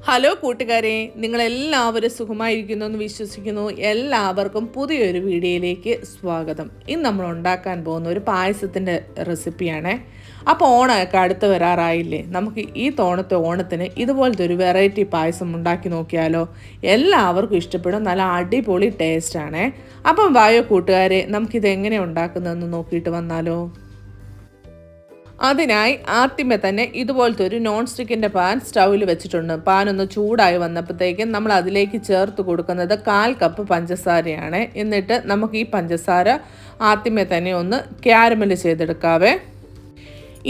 Hello കൂട്ടുകാരെ, നിങ്ങളെല്ലാവരും സുഖമായിരിക്കുന്നു എന്ന് വിശ്വസിക്കുന്നു. എല്ലാവർക്കും പുതിയൊരു വീഡിയോയിലേക്ക് സ്വാഗതം. ഇന്ന് നമ്മൾ ഉണ്ടാക്കാൻ പോകുന്ന ഒരു പായസത്തിൻ്റെ റെസിപ്പിയാണ്. അപ്പോൾ ഓണമൊക്കെ അടുത്ത് വരാറായില്ലേ, നമുക്ക് ഈ ഓണത്തിന് ഇതുപോലത്തെ ഒരു വെറൈറ്റി പായസം ഉണ്ടാക്കി നോക്കിയാലോ? എല്ലാവർക്കും ഇഷ്ടപ്പെടും, നല്ല അടിപൊളി ടേസ്റ്റാണ്. അപ്പം വായോ കൂട്ടുകാരെ, നമുക്കിത് എങ്ങനെ ഉണ്ടാക്കുന്നതെന്ന് നോക്കിയിട്ട് വന്നാലോ? അതിനായി ആദ്യമേ തന്നെ ഇതുപോലത്തെ ഒരു നോൺ സ്റ്റിക്കിൻ്റെ പാൻ സ്റ്റൗവിൽ വെച്ചിട്ടുണ്ട്. പാൻ ഒന്ന് ചൂടായി വന്നപ്പോഴത്തേക്കും നമ്മൾ അതിലേക്ക് ചേർത്ത് കൊടുക്കുന്നത് 1/4 കപ്പ് പഞ്ചസാരയാണ്. എന്നിട്ട് നമുക്ക് ഈ പഞ്ചസാര ആദ്യമേ തന്നെ ഒന്ന് ക്യാരമൽ ചെയ്തെടുക്കാവേ.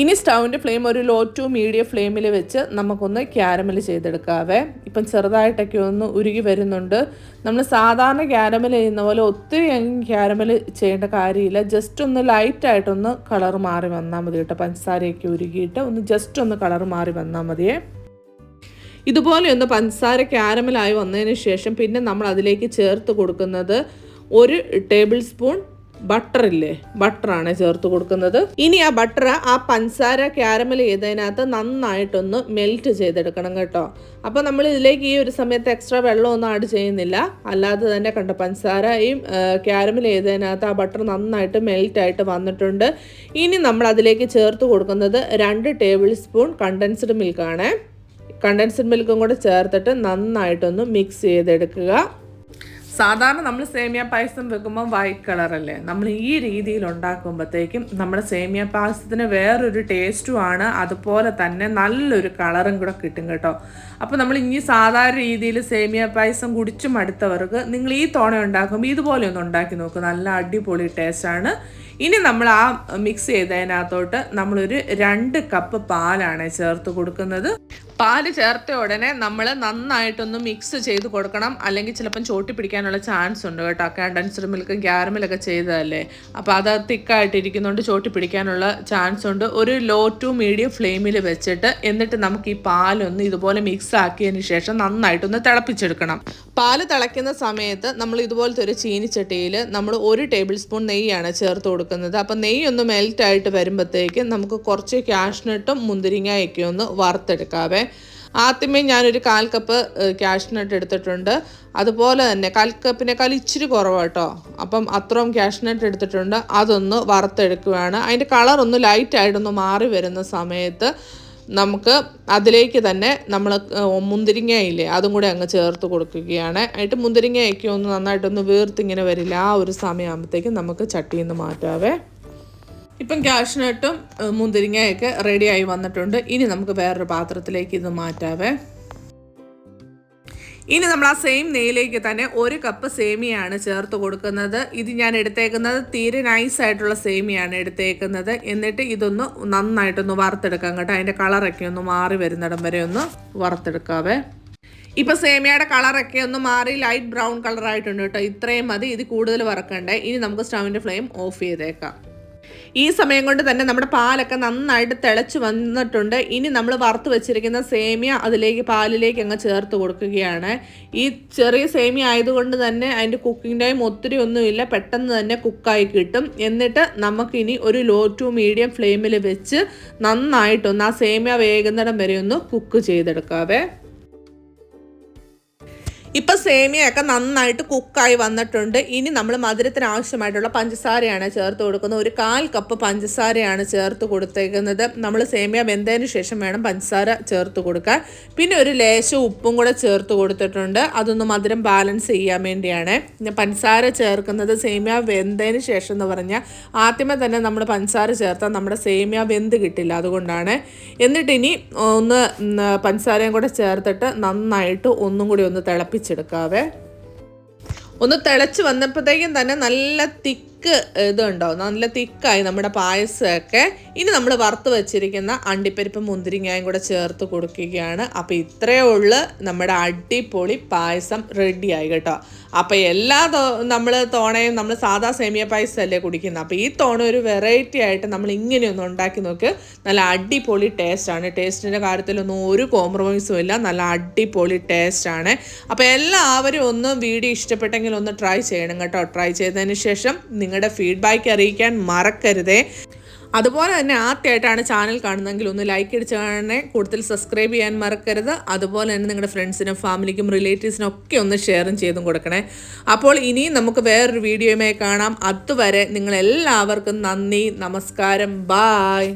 ഇനി സ്റ്റൗവിൻ്റെ ഫ്ലെയിം ഒരു ലോ ടു മീഡിയം ഫ്ലെയിമിൽ വെച്ച് നമുക്കൊന്ന് ക്യാരമൽ ചെയ്തെടുക്കാവേ. ഇപ്പം ചെറുതായിട്ടൊക്കെ ഒന്ന് ഉരുകി വരുന്നുണ്ട്. നമ്മൾ സാധാരണ ക്യാരമൽ ചെയ്യുന്ന പോലെ ഒത്തിരി ക്യാരമൽ ചെയ്യേണ്ട കാര്യമില്ല. ജസ്റ്റ് ഒന്ന് ലൈറ്റായിട്ടൊന്ന് കളർ മാറി വന്നാൽ മതി കേട്ടോ. പഞ്ചസാരയൊക്കെ ഉരുകിയിട്ട് ഒന്ന് ജസ്റ്റ് ഒന്ന് കളർ മാറി വന്നാൽ മതിയേ. ഇതുപോലെ ഒന്ന് പഞ്ചസാര ക്യാരമലായി വന്നതിന് ശേഷം പിന്നെ നമ്മൾ അതിലേക്ക് ചേർത്ത് കൊടുക്കുന്നത് 1 ടേബിൾ സ്പൂൺ ബട്ടറാണ് ചേർത്ത് കൊടുക്കുന്നത്. ഇനി ആ ബട്ടർ ആ പഞ്ചസാര ക്യാരമൽ ചെയ്തതിനകത്ത് നന്നായിട്ടൊന്ന് മെൽറ്റ് ചെയ്തെടുക്കണം കേട്ടോ. അപ്പോൾ നമ്മൾ ഇതിലേക്ക് ഈ ഒരു സമയത്ത് എക്സ്ട്രാ വെള്ളമൊന്നും ആഡ് ചെയ്യുന്നില്ല, അല്ലാതെ തന്നെ കണ്ടോ പഞ്ചസാരയും ക്യാരമൽ ചെയ്തതിനകത്ത് ആ ബട്ടർ നന്നായിട്ട് മെൽറ്റായിട്ട് വന്നിട്ടുണ്ട്. ഇനി നമ്മൾ അതിലേക്ക് ചേർത്ത് കൊടുക്കുന്നത് 2 ടേബിൾ സ്പൂൺ കണ്ടൻസ്ഡ് മിൽക്കാണ്. കണ്ടൻസ്ഡ് മിൽക്കും കൂടെ ചേർത്തിട്ട് നന്നായിട്ടൊന്ന് മിക്സ് ചെയ്തെടുക്കുക. സാധാരണ നമ്മൾ സേമിയ പായസം വെക്കുമ്പോൾ വൈറ്റ് കളറല്ലേ, നമ്മൾ ഈ രീതിയിൽ ഉണ്ടാക്കുമ്പോഴത്തേക്കും നമ്മുടെ സേമിയ പായസത്തിന് വേറൊരു ടേസ്റ്റുമാണ്, അതുപോലെ തന്നെ നല്ലൊരു കളറും കൂടെ കിട്ടും കേട്ടോ. അപ്പോൾ നമ്മൾ ഇനി സാധാരണ രീതിയിൽ സേമിയ പായസം കുടിച്ചു മടുത്തവർക്ക് നിങ്ങൾ ഈ തോണ ഉണ്ടാക്കുമ്പോൾ ഇതുപോലെ ഒന്ന് ഉണ്ടാക്കി നോക്കുക, നല്ല അടിപൊളി ടേസ്റ്റാണ്. ഇനി നമ്മൾ ആ മിക്സ് ചെയ്തതിനകത്തോട്ട് നമ്മളൊരു 2 കപ്പ് പാലാണ് ചേർത്ത് കൊടുക്കുന്നത്. പാല് ചേർത്ത ഉടനെ നമ്മൾ നന്നായിട്ടൊന്ന് മിക്സ് ചെയ്ത് കൊടുക്കണം, അല്ലെങ്കിൽ ചിലപ്പം ചോട്ടി പിടിക്കാനുള്ള ചാൻസ് ഉണ്ട് കേട്ടോ. കണ്ടൻസ്ഡ് മിൽക്കും ക്യാരമലൊക്കെ ചെയ്തതല്ലേ, അപ്പോൾ അത് തിക്കായിട്ടിരിക്കുന്നതുകൊണ്ട് ചോട്ടി പിടിക്കാനുള്ള ചാൻസ് ഉണ്ട്. ഒരു ലോ ടു മീഡിയം ഫ്ലെയിമിൽ വെച്ചിട്ട് എന്നിട്ട് നമുക്ക് ഈ പാലൊന്ന് ഇതുപോലെ മിക്സ് ആക്കിയതിന് ശേഷം നന്നായിട്ടൊന്ന് തിളപ്പിച്ചെടുക്കണം. പാല് തിളയ്ക്കുന്ന സമയത്ത് നമ്മൾ ഇതുപോലത്തെ ഒരു ചീനിച്ചട്ടിയിൽ നമ്മൾ 1 ടേബിൾ സ്പൂൺ നെയ്യാണ് ചേർത്ത് കൊടുക്കുന്നത്. അപ്പം നെയ്യ് ഒന്ന് മെൽറ്റായിട്ട് വരുമ്പോഴത്തേക്കും നമുക്ക് കുറച്ച് കാഷ്നട്ടും മുന്തിരിങ്ങയൊക്കെ ഒന്ന് വറുത്തെടുക്കാവേ. ആദ്യമേ ഞാനൊരു 1/4 കപ്പ് കാഷ്നട്ട് എടുത്തിട്ടുണ്ട്. അതുപോലെ തന്നെ 1/4 കപ്പിനേക്കാൾ ഇച്ചിരി കുറവാട്ടോ. അപ്പം അത്രയും കാഷ്നട്ട് എടുത്തിട്ടുണ്ട്. അതൊന്ന് വറുത്തെടുക്കുകയാണ്. അതിൻ്റെ കളറൊന്ന് ലൈറ്റായിട്ടൊന്ന് മാറി വരുന്ന സമയത്ത് നമുക്ക് അതിലേക്ക് തന്നെ നമ്മൾ മുന്തിരിങ്ങയില്ലേ അതും കൂടെ അങ്ങ് ചേർത്ത് കൊടുക്കുകയാണ്. എന്നിട്ട് മുന്തിരിങ്ങയൊക്കെ ഒന്ന് നന്നായിട്ടൊന്ന് വീർത്തിങ്ങനെ വരില്ല, ആ ഒരു സമയമാകുമ്പോഴത്തേക്കും നമുക്ക് ചട്ടിയിൽ നിന്ന് മാറ്റാവേ. ഇപ്പം കാഷ്നട്ടും മുന്തിരിങ്ങയൊക്കെ റെഡിയായി വന്നിട്ടുണ്ട്. ഇനി നമുക്ക് വേറൊരു പാത്രത്തിലേക്ക് ഇത് മാറ്റാവേ. ഇനി നമ്മൾ ആ സെയിം നെയ്യിലേക്ക് തന്നെ 1 കപ്പ് സേമിയാണ് ചേർത്ത് കൊടുക്കുന്നത്. ഇത് ഞാൻ എടുത്തേക്കുന്നത് തീരെ നൈസായിട്ടുള്ള സേമിയാണ് എടുത്തേക്കുന്നത്. എന്നിട്ട് ഇതൊന്ന് നന്നായിട്ടൊന്ന് വറുത്തെടുക്കാം കേട്ടോ. അതിൻ്റെ കളറൊക്കെ ഒന്ന് മാറി വരുന്നിടം വരെ ഒന്ന് വറുത്തെടുക്കാവേ. ഇപ്പം സേമിയയുടെ കളറൊക്കെ ഒന്ന് മാറി ലൈറ്റ് ബ്രൗൺ കളറായിട്ടുണ്ട് കേട്ടോ. ഇത്രയും മതി, ഇത് കൂടുതൽ വറക്കണ്ടേ. ഇനി നമുക്ക് സ്റ്റൗവിൻ്റെ ഫ്ലെയിം ഓഫ് ചെയ്തേക്കാം. ഈ സമയം കൊണ്ട് തന്നെ നമ്മുടെ പാലൊക്കെ നന്നായിട്ട് തിളച്ച് വന്നിട്ടുണ്ട്. ഇനി നമ്മൾ വറുത്ത് വെച്ചിരിക്കുന്ന സേമിയ അതിലേക്ക് പാലിലേക്ക് അങ്ങ് ചേർത്ത് കൊടുക്കുകയാണ്. ഈ ചെറിയ സേമിയ ആയതുകൊണ്ട് തന്നെ അതിൻ്റെ കുക്കിംഗ് ടൈം ഒത്തിരി ഒന്നുമില്ല, പെട്ടെന്ന് തന്നെ കുക്കായി കിട്ടും. എന്നിട്ട് നമുക്കിനി ഒരു ലോ ടു മീഡിയം ഫ്ലെയിമിൽ വെച്ച് നന്നായിട്ടൊന്ന് ആ സേമിയ വേകുന്നിടം വരെ ഒന്ന് കുക്ക് ചെയ്തെടുക്കാവേ. ഇപ്പം സേമിയയൊക്കെ നന്നായിട്ട് കുക്കായി വന്നിട്ടുണ്ട്. ഇനി നമ്മൾ മധുരത്തിന് ആവശ്യമായിട്ടുള്ള പഞ്ചസാരയാണ് ചേർത്ത് കൊടുക്കുന്നത്. ഒരു 1/4 കപ്പ് പഞ്ചസാരയാണ് ചേർത്ത് കൊടുത്തേക്കുന്നത്. നമ്മൾ സേമിയ വെന്തതിന് ശേഷം വേണം പഞ്ചസാര ചേർത്ത് കൊടുക്കാൻ. പിന്നെ ഒരു ലേശം ഉപ്പും കൂടെ ചേർത്ത് കൊടുത്തിട്ടുണ്ട്, അതൊന്ന് മധുരം ബാലൻസ് ചെയ്യാൻ വേണ്ടിയാണ്. പഞ്ചസാര ചേർക്കുന്നത് സേമിയ വെന്തതിന് ശേഷം എന്ന് പറഞ്ഞാൽ ആദ്യമേ തന്നെ നമ്മൾ പഞ്ചസാര ചേർത്താൽ നമ്മുടെ സേമിയ വെന്ത് കിട്ടില്ല, അതുകൊണ്ടാണ്. എന്നിട്ട് ഇനി ഒന്ന് പഞ്ചസാരയും കൂടെ ചേർത്തിട്ട് നന്നായിട്ട് ഒന്നും കൂടി ഒന്ന് തിളപ്പിച്ചെടുക്കാവേ. ഒന്ന് തിളച്ച് വന്നപ്പോഴത്തേക്കും തന്നെ നല്ല ഇതുണ്ടാവും, നല്ല തിക്കായി നമ്മുടെ പായസമൊക്കെ. ഇനി നമ്മൾ വറുത്ത് വെച്ചിരിക്കുന്ന അണ്ടിപ്പരിപ്പ് മുന്തിരിങ്ങയും കൂടെ ചേർത്ത് കൊടുക്കുകയാണ്. അപ്പോൾ ഇത്രയേ ഉള്ളൂ, നമ്മുടെ അടിപൊളി പായസം റെഡിയായി കേട്ടോ. അപ്പോൾ എല്ലാ നമ്മൾ സാധാ സേമിയ പായസമല്ലേ കുടിക്കുന്നത്. അപ്പോൾ ഈ തോണ ഒരു വെറൈറ്റി ആയിട്ട് നമ്മൾ ഇങ്ങനെയൊന്ന് ഉണ്ടാക്കി നോക്ക്, നല്ല അടിപൊളി ടേസ്റ്റാണ്. ടേസ്റ്റിൻ്റെ കാര്യത്തിലൊന്നും ഒരു കോംപ്രമൈസും ഇല്ല, നല്ല അടിപൊളി ടേസ്റ്റാണ്. അപ്പോൾ എല്ലാവരും ഒന്ന് വീഡിയോ ഇഷ്ടപ്പെട്ടെങ്കിൽ ഒന്ന് ട്രൈ ചെയ്യണം കേട്ടോ. ട്രൈ ചെയ്തതിന് ശേഷം നിങ്ങളുടെ ഫീഡ്ബാക്ക് അറിയിക്കാൻ മറക്കരുതേ. അതുപോലെ തന്നെ ആദ്യമായിട്ടാണ് ചാനൽ കാണുന്നതെങ്കിൽ ഒന്ന് ലൈക്ക് അടിച്ച് കാണണേ, കൂടുതൽ സബ്സ്ക്രൈബ് ചെയ്യാൻ മറക്കരുത്. അതുപോലെ തന്നെ നിങ്ങളുടെ ഫ്രണ്ട്സിനും ഫാമിലിക്കും റിലേറ്റീവ്സിനും ഒക്കെ ഒന്ന് ഷെയറും ചെയ്തും കൊടുക്കണേ. അപ്പോൾ ഇനിയും നമുക്ക് വേറൊരു വീഡിയോയുമായി കാണാം. അതുവരെ നിങ്ങളെല്ലാവർക്കും നന്ദി, നമസ്കാരം, ബായ്.